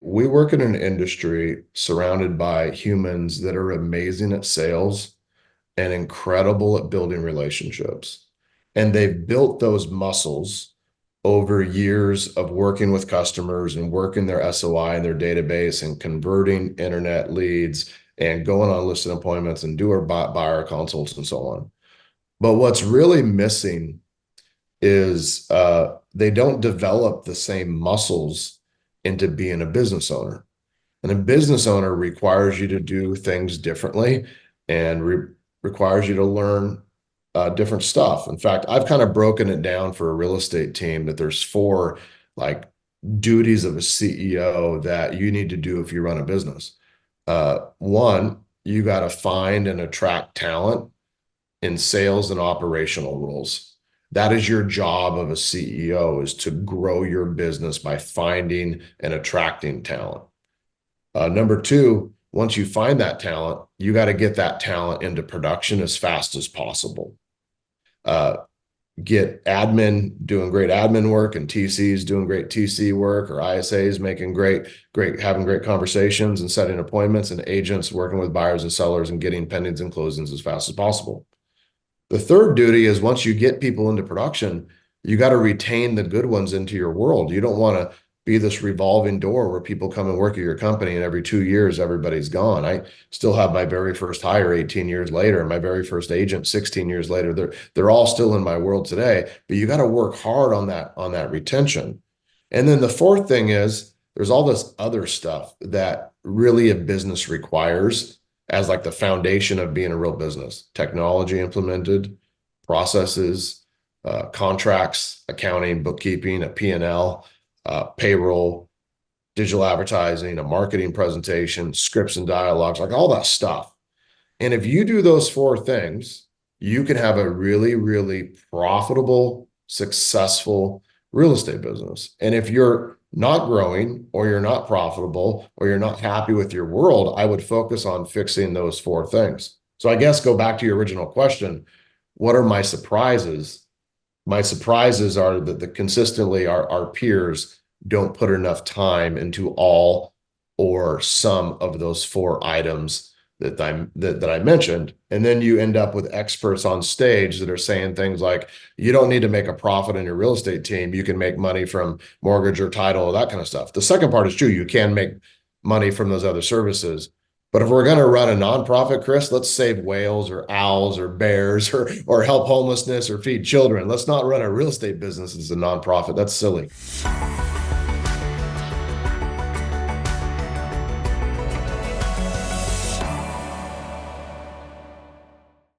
we work in an industry surrounded by humans that are amazing at sales and incredible at building relationships. And they've built those muscles over years of working with customers and working their SOI and their database and converting internet leads and going on listed appointments and do our buyer consults and so on. But what's really missing is they don't develop the same muscles into being a business owner. And a business owner requires you to do things differently and requires you to learn different stuff. In fact, I've kind of broken it down for a real estate team that there's four like duties of a CEO that you need to do if you run a business. One, you got to find and attract talent in sales and operational roles. That is your job of a CEO, is to grow your business by finding and attracting talent. Number two, once you find that talent, you got to get that talent into production as fast as possible. Get admin doing great admin work and TCs doing great TC work, or ISAs making having great conversations and setting appointments, and agents working with buyers and sellers and getting pendings and closings as fast as possible. The third duty is once you get people into production, you got to retain the good ones into your world. You don't want to be this revolving door where people come and work at your company and every 2 years, everybody's gone. I still have my very first hire 18 years later, and my very first agent 16 years later. They're all still in my world today, but you got to work hard on that retention. And then the fourth thing is there's all this other stuff that really a business requires as like the foundation of being a real business: technology implemented, processes, contracts, accounting, bookkeeping, a P&L, payroll, digital advertising, a marketing presentation, scripts and dialogues, like all that stuff. And if you do those four things, you can have a really, really profitable, successful real estate business. And if you're not growing, or you're not profitable, or you're not happy with your world, I would focus on fixing those four things. So I guess go back to your original question. What are my surprises? My surprises are that consistently our peers don't put enough time into all or some of those four items that I mentioned. And then you end up with experts on stage that are saying things like, you don't need to make a profit in your real estate team. You can make money from mortgage or title, that kind of stuff. The second part is true. You can make money from those other services. But if we're going to run a nonprofit, Chris, let's save whales or owls or bears or help homelessness or feed children. Let's not run a real estate business as a nonprofit. That's silly.